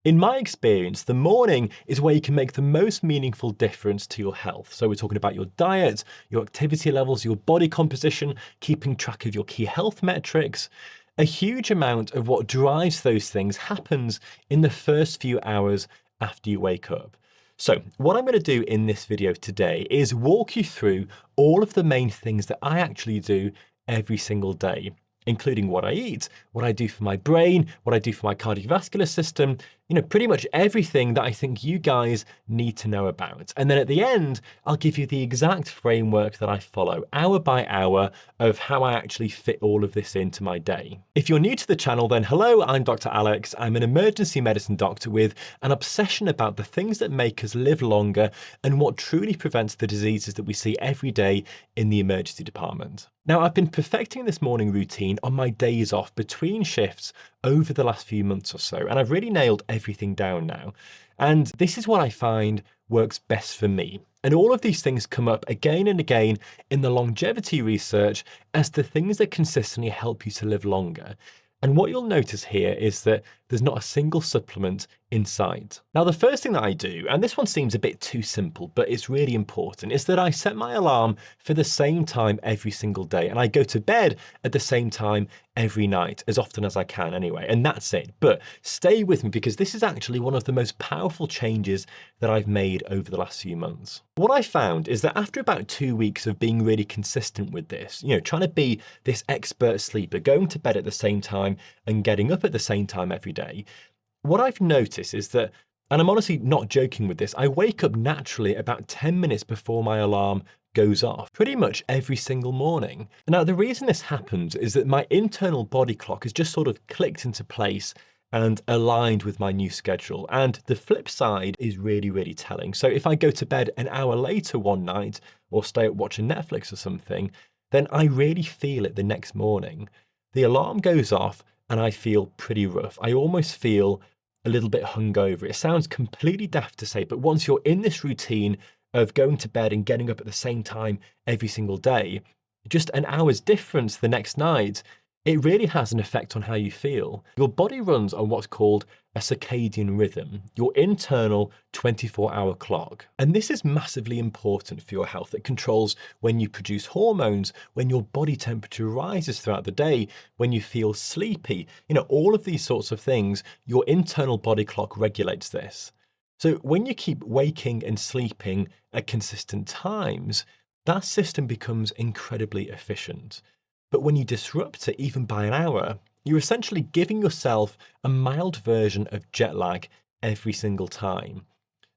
In my experience, the morning is where you can make the most meaningful difference to your health. So we're talking about your diet, your activity levels, your body composition, keeping track of your key health metrics. A huge amount of what drives those things happens in the first few hours after you wake up. So what I'm going to do in this video today is walk you through all of the main things that I actually do every single day, including what I eat, what I do for my brain, what I do for my cardiovascular system, pretty much everything that I think you guys need to know about. And then at the end, I'll give you the exact framework that I follow hour by hour of how I actually fit all of this into my day. If you're new to the channel, then hello, I'm Dr. Alex. I'm an emergency medicine doctor with an obsession about the things that make us live longer and what truly prevents the diseases that we see every day in the emergency department. Now, I've been perfecting this morning routine on my days off between shifts over the last few months or so, and I've really nailed everything down now. And this is what I find works best for me. And all of these things come up again and again in the longevity research as the things that consistently help you to live longer. And what you'll notice here is that there's not a single supplement in sight. Now, the first thing that I do, and this one seems a bit too simple, but it's really important, is that I set my alarm for the same time every single day. And I go to bed at the same time every night, as often as I can anyway, and that's it. But stay with me because this is actually one of the most powerful changes that I've made over the last few months. What I found is that after about 2 weeks of being really consistent with this, trying to be this expert sleeper, going to bed at the same time and getting up at the same time every day, what I've noticed is that, and I'm honestly not joking with this, I wake up naturally about 10 minutes before my alarm goes off pretty much every single morning. Now, the reason this happens is that my internal body clock has just sort of clicked into place and aligned with my new schedule. And the flip side is really, really telling. So if I go to bed an hour later one night or stay up watching Netflix or something, then I really feel it the next morning. The alarm goes off and I feel pretty rough. I almost feel a little bit hungover. It sounds completely daft to say, but once you're in this routine of going to bed and getting up at the same time every single day, just an hour's difference the next night, it really has an effect on how you feel. Your body runs on what's called a circadian rhythm, your internal 24-hour clock. And this is massively important for your health. It controls when you produce hormones, when your body temperature rises throughout the day, when you feel sleepy, all of these sorts of things, your internal body clock regulates this. So when you keep waking and sleeping at consistent times, that system becomes incredibly efficient. But when you disrupt it even by an hour, you're essentially giving yourself a mild version of jet lag every single time.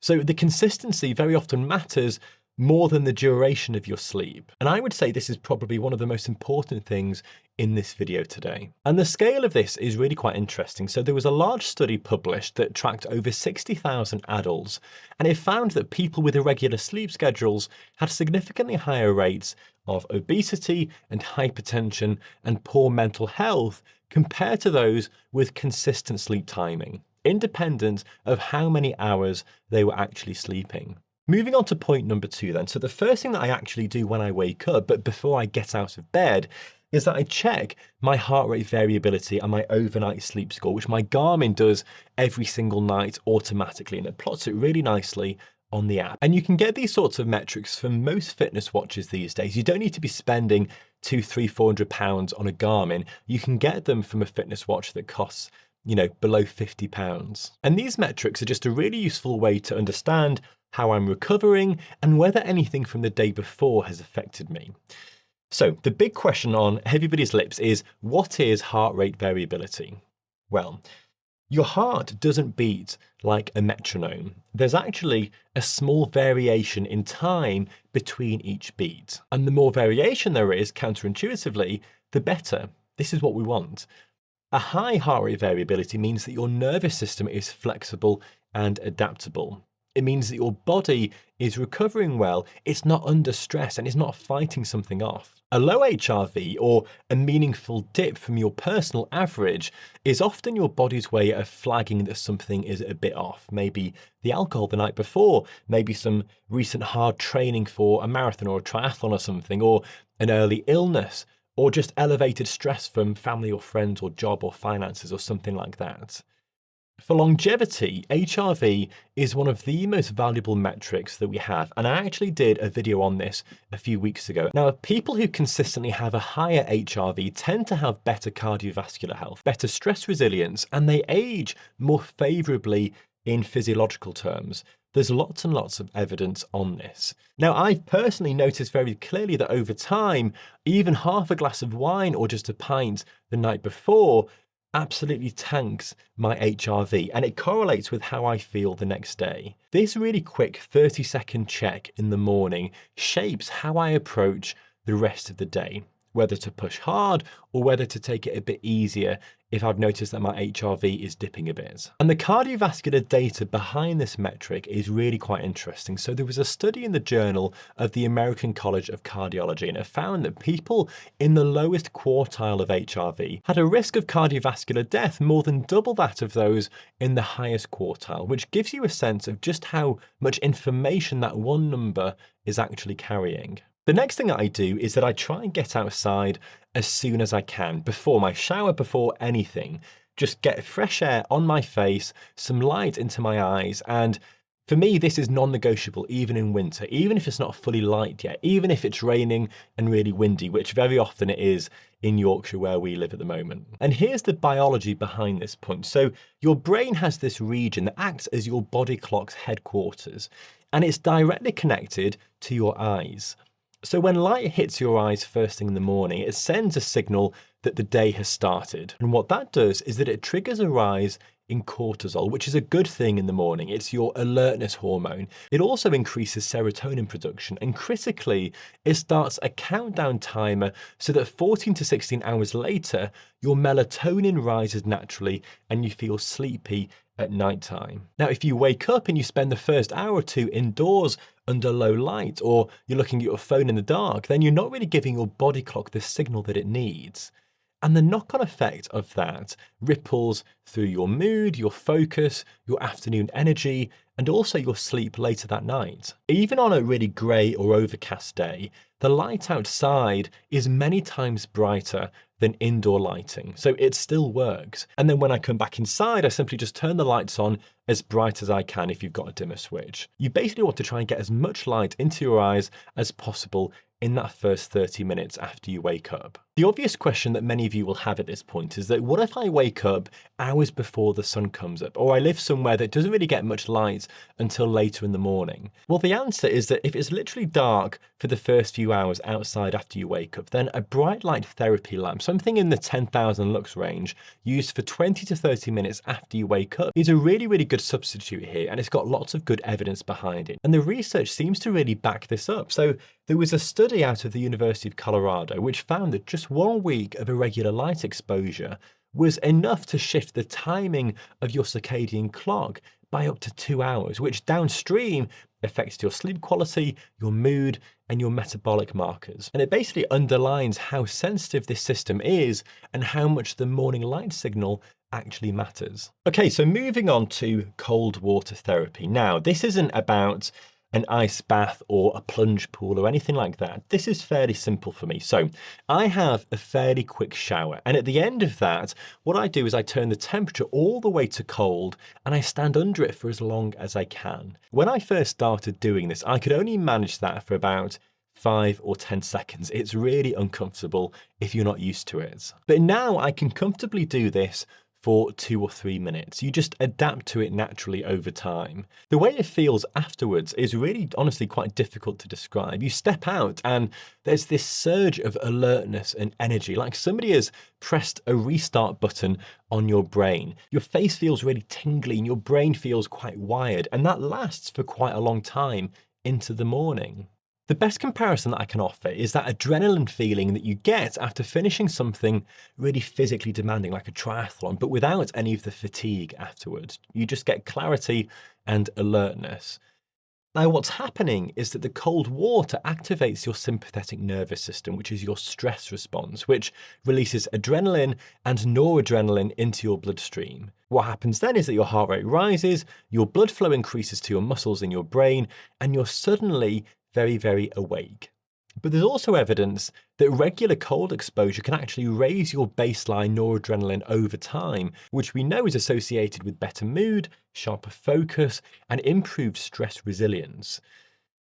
So the consistency very often matters more than the duration of your sleep. And I would say this is probably one of the most important things in this video today. And the scale of this is really quite interesting. So there was a large study published that tracked over 60,000 adults, and it found that people with irregular sleep schedules had significantly higher rates of obesity and hypertension and poor mental health compared to those with consistent sleep timing, independent of how many hours they were actually sleeping. Moving on to point number 2 then. So the first thing that I actually do when I wake up, but before I get out of bed, is that I check my heart rate variability and my overnight sleep score, which my Garmin does every single night automatically, and it plots it really nicely on the app. And you can get these sorts of metrics from most fitness watches these days. You don't need to be spending £200-400 on a Garmin. You can get them from a fitness watch that costs below £50. And these metrics are just a really useful way to understand how I'm recovering and whether anything from the day before has affected me. So the big question on everybody's lips is, what is heart rate variability? Well, your heart doesn't beat like a metronome. There's actually a small variation in time between each beat. And the more variation there is, counterintuitively, the better. This is what we want. A high heart rate variability means that your nervous system is flexible and adaptable. It means that your body is recovering well, it's not under stress, and it's not fighting something off. A low HRV, or a meaningful dip from your personal average, is often your body's way of flagging that something is a bit off. Maybe the alcohol the night before, maybe some recent hard training for a marathon or a triathlon or something, or an early illness, or just elevated stress from family or friends or job or finances or something like that. For longevity, HRV is one of the most valuable metrics that we have, and I actually did a video on this a few weeks ago. Now, people who consistently have a higher HRV tend to have better cardiovascular health, better stress resilience, and they age more favorably in physiological terms. There's lots and lots of evidence on this. Now, I've personally noticed very clearly that over time, even half a glass of wine or just a pint the night before absolutely tanks my HRV, and it correlates with how I feel the next day. This really quick 30-second check in the morning shapes how I approach the rest of the day, whether to push hard or whether to take it a bit easier if I've noticed that my HRV is dipping a bit. And the cardiovascular data behind this metric is really quite interesting. So there was a study in the Journal of the American College of Cardiology, and it found that people in the lowest quartile of HRV had a risk of cardiovascular death more than double that of those in the highest quartile, which gives you a sense of just how much information that one number is actually carrying. The next thing that I do is that I try and get outside as soon as I can, before my shower, before anything. Just get fresh air on my face, some light into my eyes, and for me, this is non-negotiable even in winter, even if it's not fully light yet, even if it's raining and really windy, which very often it is in Yorkshire where we live at the moment. And here's the biology behind this point. So your brain has this region that acts as your body clock's headquarters, and it's directly connected to your eyes. So when light hits your eyes first thing in the morning, it sends a signal that the day has started. And what that does is that it triggers a rise in cortisol, which is a good thing in the morning. It's your alertness hormone. It also increases serotonin production, and critically, it starts a countdown timer so that 14 to 16 hours later, your melatonin rises naturally and you feel sleepy at nighttime. Now, if you wake up and you spend the first hour or two indoors under low light, or you're looking at your phone in the dark, then you're not really giving your body clock the signal that it needs. And the knock-on effect of that ripples through your mood, your focus, your afternoon energy, and also your sleep later that night. Even on a really grey or overcast day, the light outside is many times brighter than indoor lighting, so it still works. And then when I come back inside, I simply just turn the lights on as bright as I can if you've got a dimmer switch. You basically want to try and get as much light into your eyes as possible in that first 30 minutes after you wake up. The obvious question that many of you will have at this point is that what if I wake up hours before the sun comes up, or I live somewhere that doesn't really get much light until later in the morning? Well, the answer is that if it's literally dark for the first few hours outside after you wake up, then a bright light therapy lamp, something in the 10,000 lux range, used for 20 to 30 minutes after you wake up, is a really, really good substitute here, and it's got lots of good evidence behind it. And the research seems to really back this up. So there was a study out of the University of Colorado which found that just 1 week of irregular light exposure was enough to shift the timing of your circadian clock by up to 2 hours, which downstream affects your sleep quality, your mood, and your metabolic markers. And it basically underlines how sensitive this system is and how much the morning light signal actually matters. Okay, so moving on to cold water therapy. Now, this isn't about an ice bath or a plunge pool or anything like that. This is fairly simple for me. So I have a fairly quick shower, and at the end of that, what I do is I turn the temperature all the way to cold and I stand under it for as long as I can. When I first started doing this, I could only manage that for about 5 or 10 seconds. It's really uncomfortable if you're not used to it. But now I can comfortably do this for 2 or 3 minutes. You just adapt to it naturally over time. The way it feels afterwards is really honestly quite difficult to describe. You step out and there's this surge of alertness and energy, like somebody has pressed a restart button on your brain. Your face feels really tingly and your brain feels quite wired, and that lasts for quite a long time into the morning. The best comparison that I can offer is that adrenaline feeling that you get after finishing something really physically demanding, like a triathlon, but without any of the fatigue afterwards. You just get clarity and alertness. Now, what's happening is that the cold water activates your sympathetic nervous system, which is your stress response, which releases adrenaline and noradrenaline into your bloodstream. What happens then is that your heart rate rises, your blood flow increases to your muscles in your brain, and you're suddenly very, very awake. But there's also evidence that regular cold exposure can actually raise your baseline noradrenaline over time, which we know is associated with better mood, sharper focus, and improved stress resilience.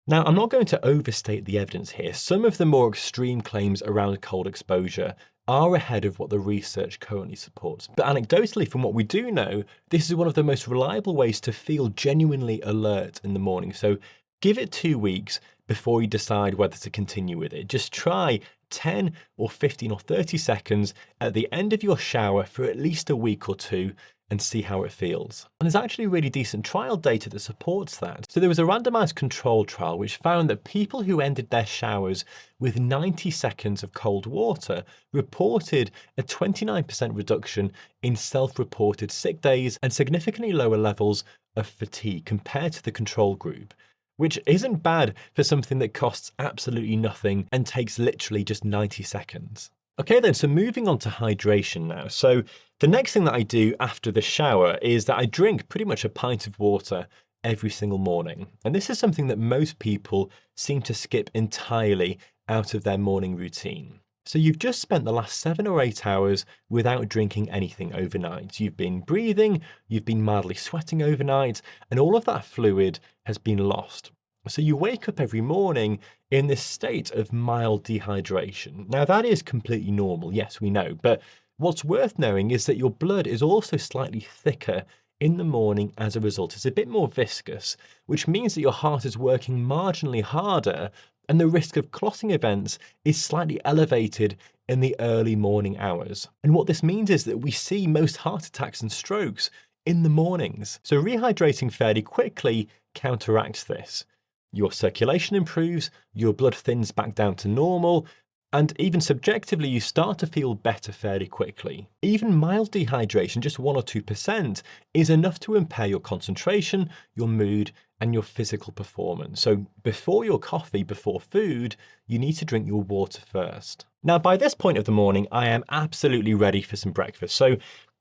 Now, I'm not going to overstate the evidence here. Some of the more extreme claims around cold exposure are ahead of what the research currently supports. But anecdotally, from what we do know, this is one of the most reliable ways to feel genuinely alert in the morning. So give it 2 weeks before you decide whether to continue with it. Just try 10 or 15 or 30 seconds at the end of your shower for at least a week or two and see how it feels. And there's actually really decent trial data that supports that. So there was a randomized control trial which found that people who ended their showers with 90 seconds of cold water reported a 29% reduction in self-reported sick days and significantly lower levels of fatigue compared to the control group, which isn't bad for something that costs absolutely nothing and takes literally just 90 seconds. Okay then, so moving on to hydration now. So the next thing that I do after the shower is that I drink pretty much a pint of water every single morning. And this is something that most people seem to skip entirely out of their morning routine. So you've just spent the last 7 or 8 hours without drinking anything overnight. You've been breathing, you've been mildly sweating overnight, and all of that fluid has been lost. So you wake up every morning in this state of mild dehydration. Now that is completely normal, yes, we know, but what's worth knowing is that your blood is also slightly thicker in the morning as a result. It's a bit more viscous, which means that your heart is working marginally harder and the risk of clotting events is slightly elevated in the early morning hours. And what this means is that we see most heart attacks and strokes in the mornings. So rehydrating fairly quickly counteracts this. Your circulation improves, your blood thins back down to normal, and even subjectively, you start to feel better fairly quickly. Even mild dehydration, just 1 or 2%, is enough to impair your concentration, your mood, and your physical performance. So before your coffee, before food, you need to drink your water first. Now, by this point of the morning, I am absolutely ready for some breakfast. So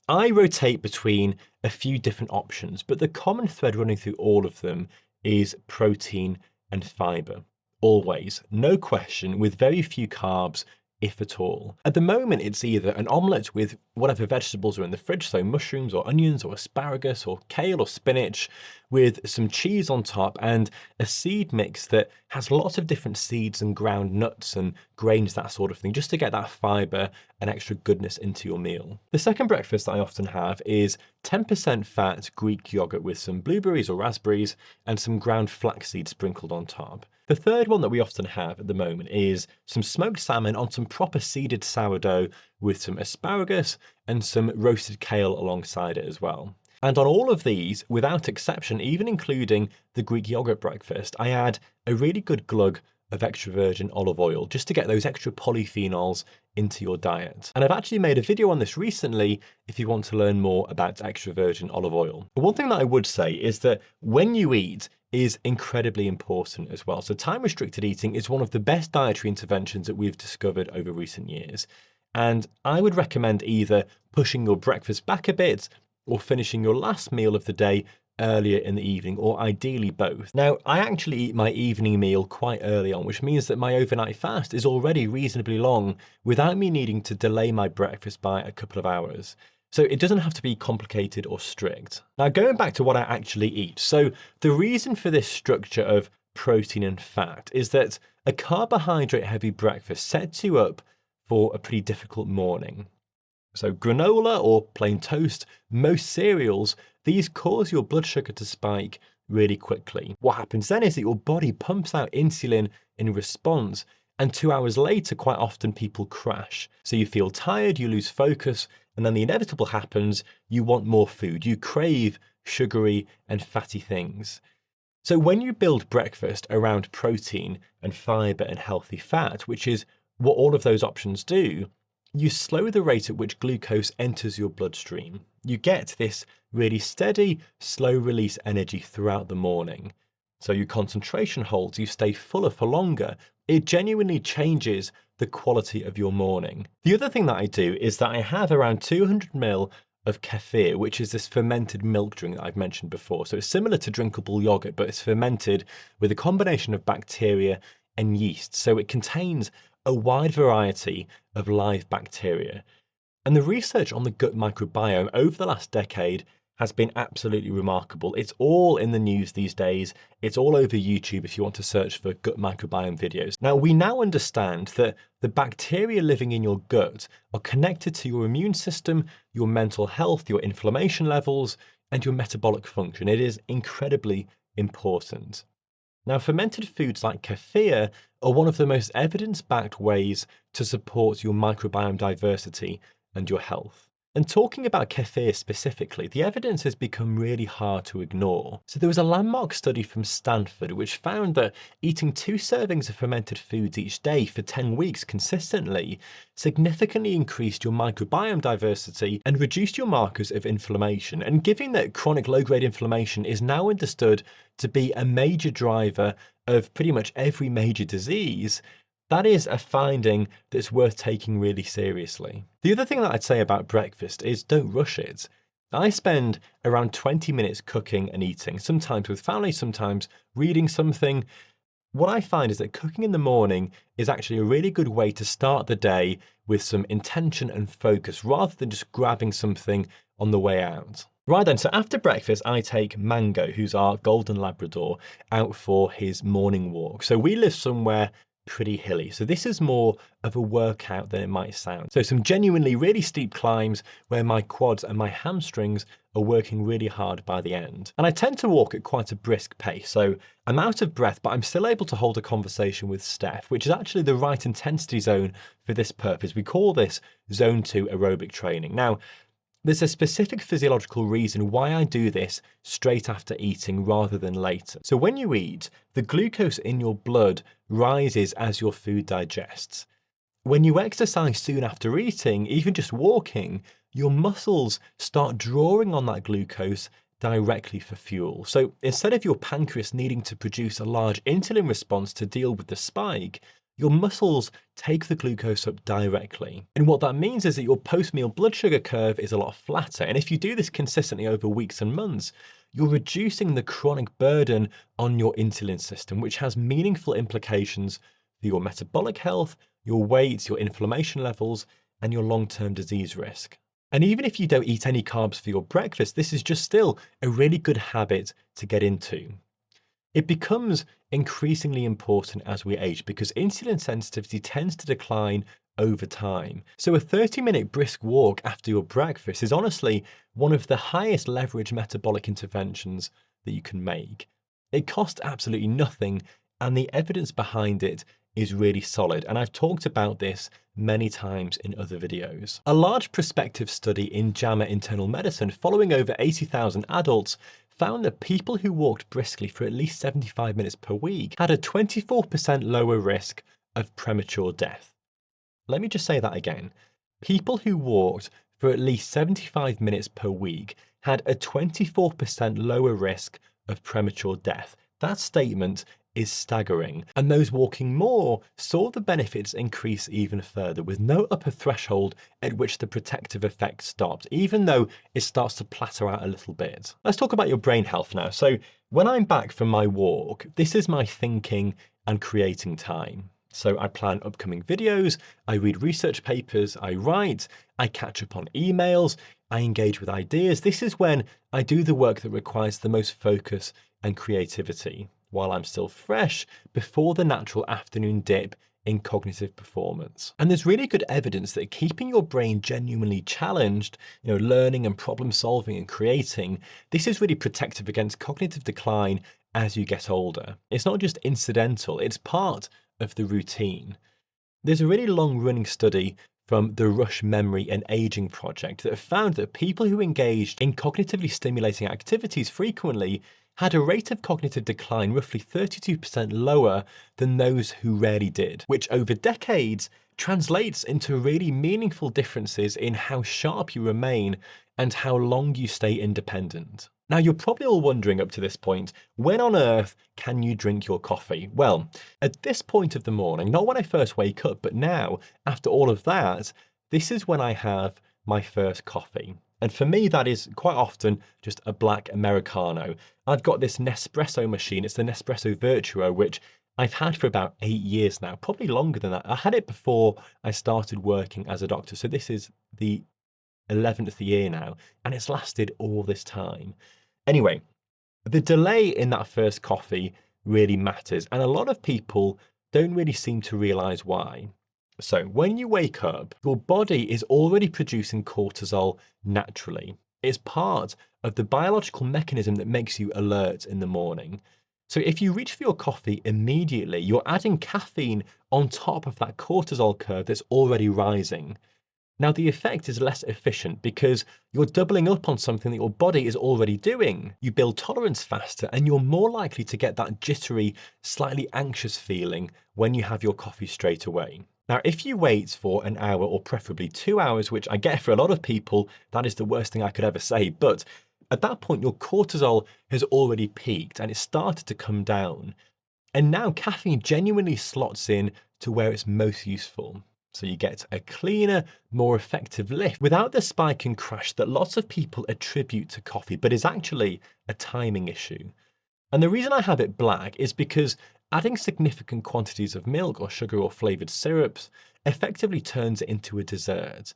I rotate between a few different options, but the common thread running through all of them is protein and fibre. Always, no question, with very few carbs, if at all. At the moment, it's either an omelette with whatever vegetables are in the fridge, so mushrooms or onions or asparagus or kale or spinach, with some cheese on top and a seed mix that has lots of different seeds and ground nuts and grains, that sort of thing, just to get that fibre and extra goodness into your meal. The second breakfast that I often have is 10% fat Greek yogurt with some blueberries or raspberries and some ground flaxseed sprinkled on top. The third one that we often have at the moment is some smoked salmon on some proper seeded sourdough with some asparagus and some roasted kale alongside it as well. And on all of these, without exception, even including the Greek yogurt breakfast, I add a really good glug of extra virgin olive oil just to get those extra polyphenols into your diet. And I've actually made a video on this recently if you want to learn more about extra virgin olive oil. But one thing that I would say is that when you eat is incredibly important as well. So time restricted eating is one of the best dietary interventions that we've discovered over recent years. And I would recommend either pushing your breakfast back a bit or finishing your last meal of the day earlier in the evening, or ideally both. Now, I actually eat my evening meal quite early on, which means that my overnight fast is already reasonably long without me needing to delay my breakfast by a couple of hours. So it doesn't have to be complicated or strict. Now, going back to what I actually eat. So the reason for this structure of protein and fat is that a carbohydrate heavy breakfast sets you up for a pretty difficult morning. So granola or plain toast, most cereals, these cause your blood sugar to spike really quickly. What happens then is that your body pumps out insulin in response, and 2 hours later, quite often people crash. So you feel tired, you lose focus, and then the inevitable happens, you want more food. You crave sugary and fatty things. So when you build breakfast around protein and fibre and healthy fat, which is what all of those options do, you slow the rate at which glucose enters your bloodstream. You get this really steady, slow release energy throughout the morning. So your concentration holds, you stay fuller for longer. It genuinely changes the quality of your morning. The other thing that I do is that I have around 200 ml of kefir, which is this fermented milk drink that I've mentioned before. So it's similar to drinkable yogurt, but it's fermented with a combination of bacteria and yeast. So it contains a wide variety of live bacteria. And the research on the gut microbiome over the last decade has been absolutely remarkable. It's all in the news these days. It's all over YouTube if you want to search for gut microbiome videos. Now, we now understand that the bacteria living in your gut are connected to your immune system, your mental health, your inflammation levels, and your metabolic function. It is incredibly important. Now, fermented foods like kefir are one of the most evidence-backed ways to support your microbiome diversity and your health. And talking about kefir specifically, the evidence has become really hard to ignore. So there was a landmark study from Stanford which found that eating 2 servings of fermented foods each day for 10 weeks consistently significantly increased your microbiome diversity and reduced your markers of inflammation. And given that chronic low-grade inflammation is now understood to be a major driver of pretty much every major disease, that is a finding that's worth taking really seriously. The other thing that I'd say about breakfast is don't rush it. I spend around 20 minutes cooking and eating, sometimes with family, sometimes reading something. What I find is that cooking in the morning is actually a really good way to start the day with some intention and focus rather than just grabbing something on the way out. Right then, so after breakfast, I take Mango, who's our golden Labrador, out for his morning walk. So we live somewhere pretty hilly. So this is more of a workout than it might sound. So some genuinely really steep climbs where my quads and my hamstrings are working really hard by the end. And I tend to walk at quite a brisk pace. So I'm out of breath, but I'm still able to hold a conversation with Steph, which is actually the right intensity zone for this purpose. We call this zone 2 aerobic training. Now, there's a specific physiological reason why I do this straight after eating rather than later. So when you eat, the glucose in your blood rises as your food digests. When you exercise soon after eating, even just walking, your muscles start drawing on that glucose directly for fuel. So instead of your pancreas needing to produce a large insulin response to deal with the spike, your muscles take the glucose up directly. And what that means is that your post-meal blood sugar curve is a lot flatter. And if you do this consistently over weeks and months, you're reducing the chronic burden on your insulin system, which has meaningful implications for your metabolic health, your weight, your inflammation levels, and your long-term disease risk. And even if you don't eat any carbs for your breakfast, this is just still a really good habit to get into. It becomes increasingly important as we age because insulin sensitivity tends to decline over time. So a 30-minute brisk walk after your breakfast is honestly one of the highest leverage metabolic interventions that you can make. It costs absolutely nothing, and the evidence behind it is really solid. And I've talked about this many times in other videos. A large prospective study in JAMA Internal Medicine following over 80,000 adults found that people who walked briskly for at least 75 minutes per week had a 24% lower risk of premature death. Let me just say that again. People who walked for at least 75 minutes per week had a 24% lower risk of premature death. That statement is staggering. And those walking more saw the benefits increase even further, with no upper threshold at which the protective effect stopped, even though it starts to plateau out a little bit. Let's talk about your brain health now. So when I'm back from my walk, this is my thinking and creating time. So I plan upcoming videos, I read research papers, I write, I catch up on emails, I engage with ideas. This is when I do the work that requires the most focus and creativity, while I'm still fresh before the natural afternoon dip in cognitive performance. And there's really good evidence that keeping your brain genuinely challenged, learning and problem solving and creating, this is really protective against cognitive decline as you get older. It's not just incidental, it's part of the routine. There's a really long running study from the Rush Memory and Aging Project that found that people who engaged in cognitively stimulating activities frequently had a rate of cognitive decline roughly 32% lower than those who rarely did, which over decades translates into really meaningful differences in how sharp you remain and how long you stay independent. Now, you're probably all wondering up to this point, when on earth can you drink your coffee? Well, at this point of the morning, not when I first wake up, but now, after all of that, this is when I have my first coffee. And for me, that is quite often just a black Americano. I've got this Nespresso machine. It's the Nespresso Virtuo, which I've had for about 8 years now, probably longer than that. I had it before I started working as a doctor. So this is the 11th year now, and it's lasted all this time. Anyway, the delay in that first coffee really matters, and a lot of people don't really seem to realize why. So, when you wake up, your body is already producing cortisol naturally. It's part of the biological mechanism that makes you alert in the morning. So, if you reach for your coffee immediately, you're adding caffeine on top of that cortisol curve that's already rising. Now, the effect is less efficient because you're doubling up on something that your body is already doing. You build tolerance faster and you're more likely to get that jittery, slightly anxious feeling when you have your coffee straight away. Now, if you wait for an hour or preferably 2 hours, which I get for a lot of people, that is the worst thing I could ever say. But at that point, your cortisol has already peaked and it's started to come down. And now caffeine genuinely slots in to where it's most useful. So you get a cleaner, more effective lift without the spike and crash that lots of people attribute to coffee, but is actually a timing issue. And the reason I have it black is because adding significant quantities of milk or sugar or flavored syrups effectively turns it into a dessert.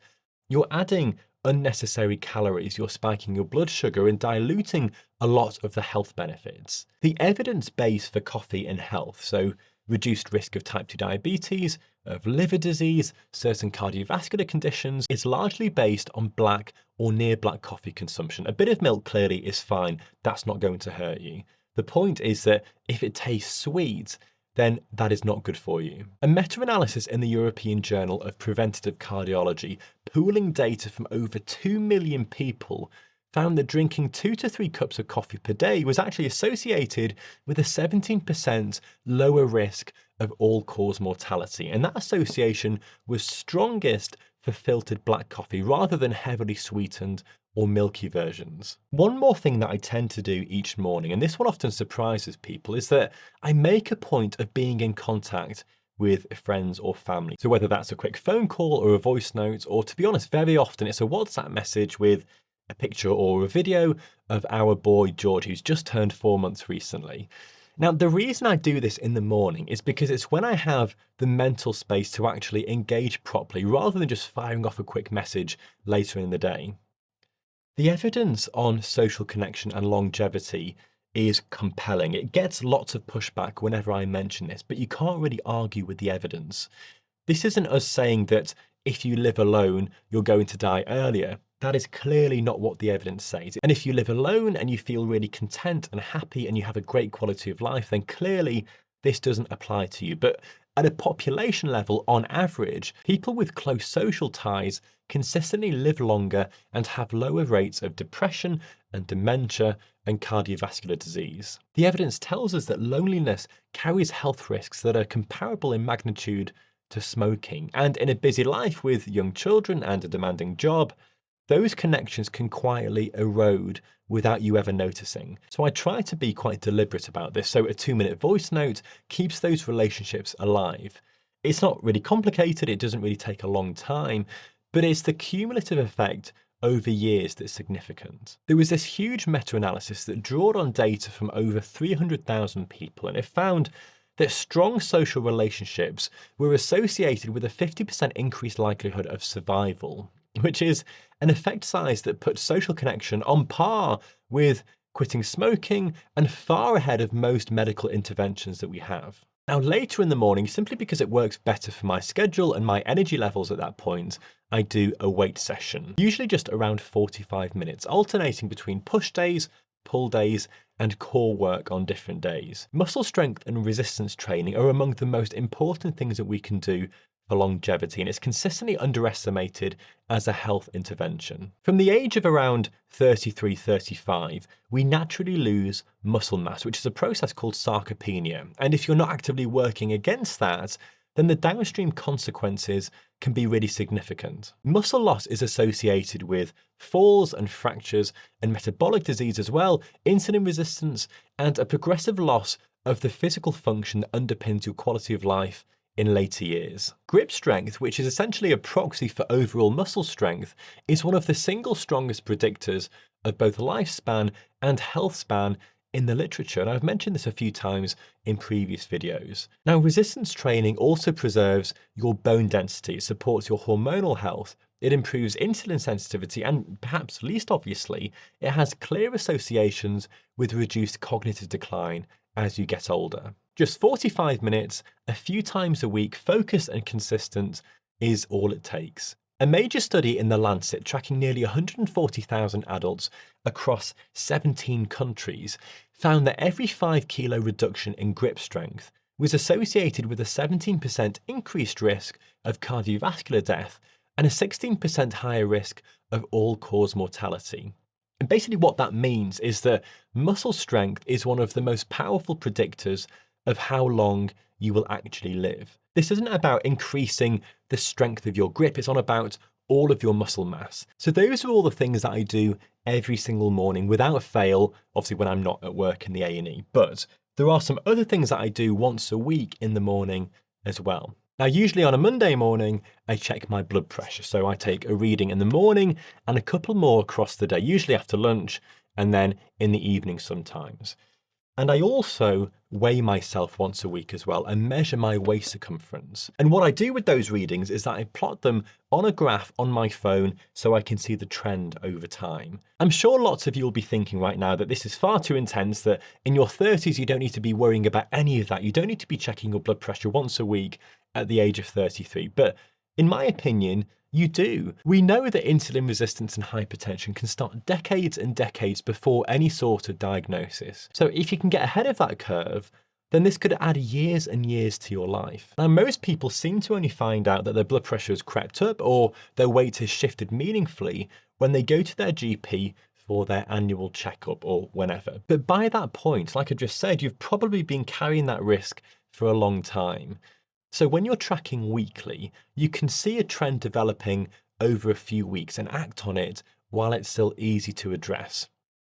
You're adding unnecessary calories, you're spiking your blood sugar and diluting a lot of the health benefits. The evidence base for coffee and health, so reduced risk of type 2 diabetes, of liver disease, certain cardiovascular conditions, is largely based on black or near black coffee consumption. A bit of milk clearly is fine, that's not going to hurt you. The point is that if it tastes sweet, then that is not good for you. A meta-analysis in the European Journal of Preventative Cardiology, pooling data from over 2 million people, found that drinking 2 to 3 cups of coffee per day was actually associated with a 17% lower risk of all-cause mortality. And that association was strongest for filtered black coffee rather than heavily sweetened or milky versions. One more thing that I tend to do each morning, and this one often surprises people, is that I make a point of being in contact with friends or family. So whether that's a quick phone call or a voice note, or to be honest, very often it's a WhatsApp message with a picture or a video of our boy George, who's just turned 4 months recently. Now, the reason I do this in the morning is because it's when I have the mental space to actually engage properly rather than just firing off a quick message later in the day. The evidence on social connection and longevity is compelling. It gets lots of pushback whenever I mention this, but you can't really argue with the evidence. This isn't us saying that if you live alone, you're going to die earlier. That is clearly not what the evidence says. And if you live alone and you feel really content and happy and you have a great quality of life, then clearly this doesn't apply to you. But at a population level, on average, people with close social ties consistently live longer and have lower rates of depression and dementia and cardiovascular disease. The evidence tells us that loneliness carries health risks that are comparable in magnitude to smoking. And in a busy life with young children and a demanding job, those connections can quietly erode without you ever noticing. So I try to be quite deliberate about this. So a 2-minute voice note keeps those relationships alive. It's not really complicated. It doesn't really take a long time, but it's the cumulative effect over years that's significant. There was this huge meta-analysis that drawed on data from over 300,000 people, and it found that strong social relationships were associated with a 50% increased likelihood of survival, which is an effect size that puts social connection on par with quitting smoking and far ahead of most medical interventions that we have. Now, later in the morning, simply because it works better for my schedule and my energy levels at that point, I do a weight session, usually just around 45 minutes, alternating between push days, pull days, and core work on different days. Muscle strength and resistance training are among the most important things that we can do for longevity, and it's consistently underestimated as a health intervention. From the age of around 33, 35, we naturally lose muscle mass, which is a process called sarcopenia. And if you're not actively working against that, then the downstream consequences can be really significant. Muscle loss is associated with falls and fractures and metabolic disease as well, insulin resistance, and a progressive loss of the physical function that underpins your quality of life in later years. Grip strength, which is essentially a proxy for overall muscle strength, is one of the single strongest predictors of both lifespan and health span in the literature, and I've mentioned this a few times in previous videos. Now, resistance training also preserves your bone density, it supports your hormonal health, it improves insulin sensitivity, and perhaps least obviously, it has clear associations with reduced cognitive decline as you get older. Just 45 minutes, a few times a week, focused and consistent, is all it takes. A major study in The Lancet, tracking nearly 140,000 adults across 17 countries, found that every 5 kilo reduction in grip strength was associated with a 17% increased risk of cardiovascular death and a 16% higher risk of all-cause mortality. And basically what that means is that muscle strength is one of the most powerful predictors of how long you will actually live. This isn't about increasing the strength of your grip, it's on about all of your muscle mass. So those are all the things that I do every single morning without fail, obviously when I'm not at work in the A&E. But there are some other things that I do once a week in the morning as well. Now, usually on a Monday morning, I check my blood pressure. So I take a reading in the morning and a couple more across the day, usually after lunch and then in the evening sometimes. And I also weigh myself once a week as well and measure my waist circumference. And what I do with those readings is that I plot them on a graph on my phone so I can see the trend over time. I'm sure lots of you will be thinking right now that this is far too intense, that in your 30s you don't need to be worrying about any of that. You don't need to be checking your blood pressure once a week at the age of 33. But in my opinion, you do. We know that insulin resistance and hypertension can start decades and decades before any sort of diagnosis. So if you can get ahead of that curve, then this could add years and years to your life. Now, most people seem to only find out that their blood pressure has crept up or their weight has shifted meaningfully when they go to their GP for their annual checkup or whenever. But by that point, like I just said, you've probably been carrying that risk for a long time. So when you're tracking weekly, you can see a trend developing over a few weeks and act on it while it's still easy to address.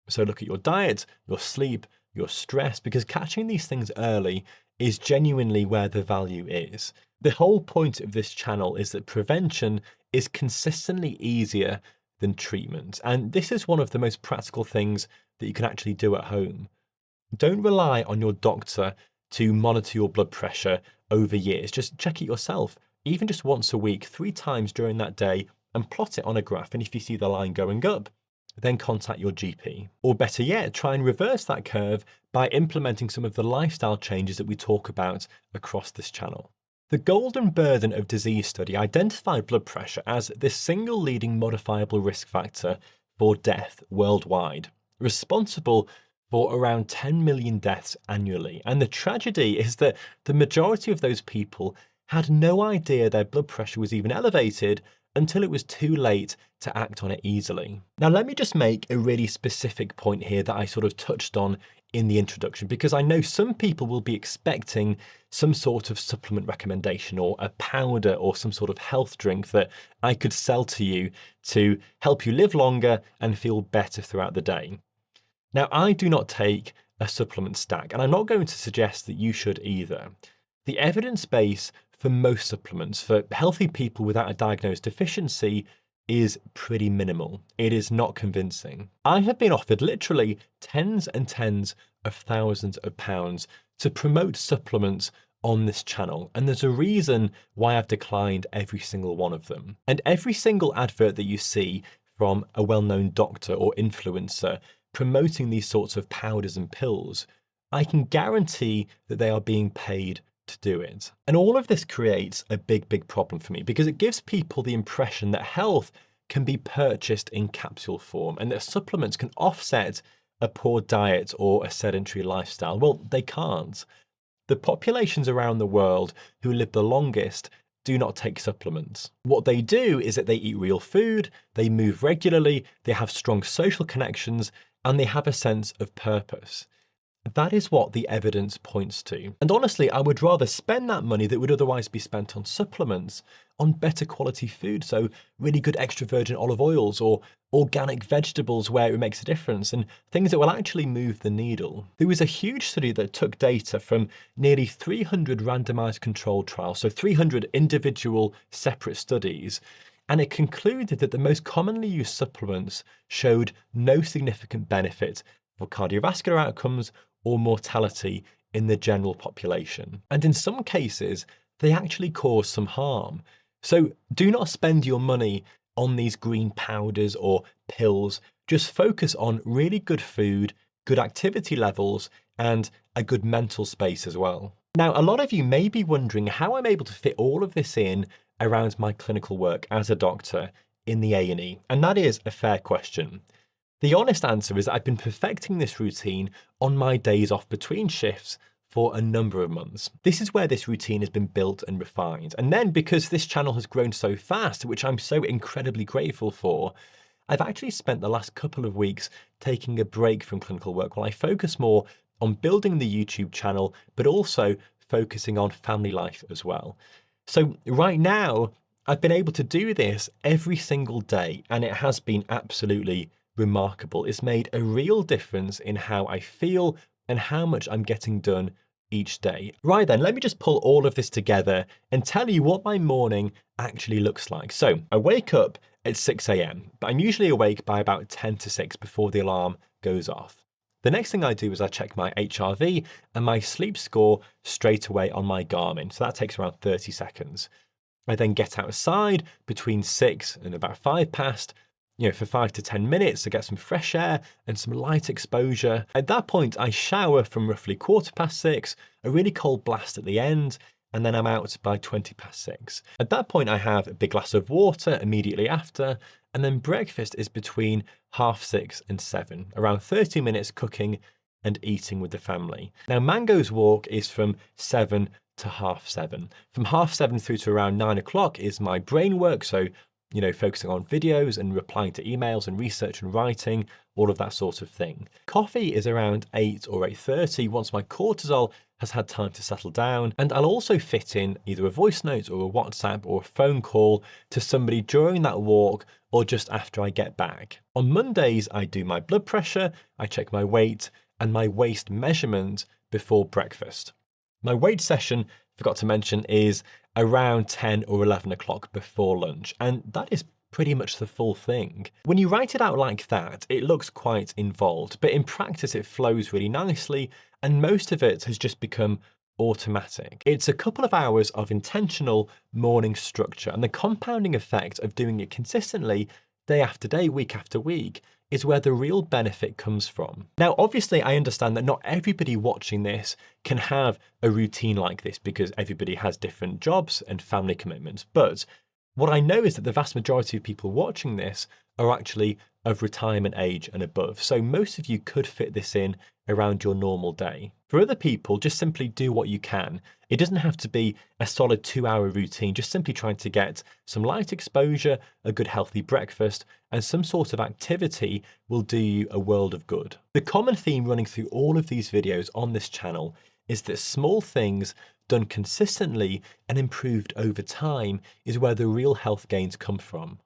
So look at your diet, your sleep, your stress, because catching these things early is genuinely where the value is. The whole point of this channel is that prevention is consistently easier than treatment. And this is one of the most practical things that you can actually do at home. Don't rely on your doctor to monitor your blood pressure over years. Just check it yourself, even just once a week, 3 times during that day, and plot it on a graph. And if you see the line going up, then contact your GP. Or better yet, try and reverse that curve by implementing some of the lifestyle changes that we talk about across this channel. The Golden Burden of Disease study identified blood pressure as the single leading modifiable risk factor for death worldwide, responsible for around 10 million deaths annually. And the tragedy is that the majority of those people had no idea their blood pressure was even elevated until it was too late to act on it easily. Now, let me just make a really specific point here that I sort of touched on in the introduction, because I know some people will be expecting some sort of supplement recommendation or a powder or some sort of health drink that I could sell to you to help you live longer and feel better throughout the day. Now, I do not take a supplement stack, and I'm not going to suggest that you should either. The evidence base for most supplements for healthy people without a diagnosed deficiency is pretty minimal. It is not convincing. I have been offered literally tens and tens of thousands of pounds to promote supplements on this channel, and there's a reason why I've declined every single one of them. And every single advert that you see from a well-known doctor or influencer promoting these sorts of powders and pills, I can guarantee that they are being paid to do it. And all of this creates a big problem for me, because it gives people the impression that health can be purchased in capsule form and that supplements can offset a poor diet or a sedentary lifestyle. Well, they can't. The populations around the world who live the longest do not take supplements. What they do is that they eat real food, they move regularly, they have strong social connections, and they have a sense of purpose. That is what the evidence points to. And honestly, I would rather spend that money that would otherwise be spent on supplements on better quality food. So really good extra virgin olive oils or organic vegetables where it makes a difference and things that will actually move the needle. There was a huge study that took data from nearly 300 randomized controlled trials, so 300 individual separate studies, and it concluded that the most commonly used supplements showed no significant benefit for cardiovascular outcomes or mortality in the general population. And in some cases, they actually cause some harm. So do not spend your money on these green powders or pills. Just focus on really good food, good activity levels, and a good mental space as well. Now, a lot of you may be wondering how I'm able to fit all of this in around my clinical work as a doctor in the A&E, and that is a fair question. The honest answer is that I've been perfecting this routine on my days off between shifts for a number of months. This is where this routine has been built and refined. And then because this channel has grown so fast, which I'm so incredibly grateful for, I've actually spent the last couple of weeks taking a break from clinical work while I focus more on building the YouTube channel, but also focusing on family life as well. So right now, I've been able to do this every single day, and it has been absolutely remarkable. It's made a real difference in how I feel and how much I'm getting done each day. Right then, let me just pull all of this together and tell you what my morning actually looks like. So I wake up at 6 a.m., but I'm usually awake by about 10 to 6 before the alarm goes off. The next thing I do is I check my HRV and my sleep score straight away on my Garmin. So that takes around 30 seconds. I then get outside between 6 and about 5 past, for 5 to 10 minutes to get some fresh air and some light exposure. At that point, I shower from roughly 6:15, a really cold blast at the end, and then I'm out by 6:20. At that point, I have a big glass of water immediately after, and then breakfast is between 6:30 and 7, around 30 minutes cooking and eating with the family. Now, Mango's walk is from 7 to 7:30. From 7:30 through to around 9 o'clock is my brain work, so focusing on videos and replying to emails and research and writing, all of that sort of thing. Coffee is around 8 or 8:30 once my cortisol has had time to settle down. And I'll also fit in either a voice note or a WhatsApp or a phone call to somebody during that walk or just after I get back. On Mondays, I do my blood pressure, I check my weight and my waist measurement before breakfast. My weight session, forgot to mention, is around 10 or 11 o'clock before lunch, and that is pretty much the full thing. When you write it out like that, it looks quite involved, but in practice it flows really nicely, and most of it has just become automatic. It's a couple of hours of intentional morning structure, and the compounding effect of doing it consistently, day after day, week after week, is where the real benefit comes from. Now, obviously, I understand that not everybody watching this can have a routine like this because everybody has different jobs and family commitments. But what I know is that the vast majority of people watching this are actually of retirement age and above. So most of you could fit this in around your normal day. For other people, just simply do what you can. It doesn't have to be a solid 2-hour routine, just simply trying to get some light exposure, a good healthy breakfast, and some sort of activity will do you a world of good. The common theme running through all of these videos on this channel is that small things done consistently and improved over time is where the real health gains come from.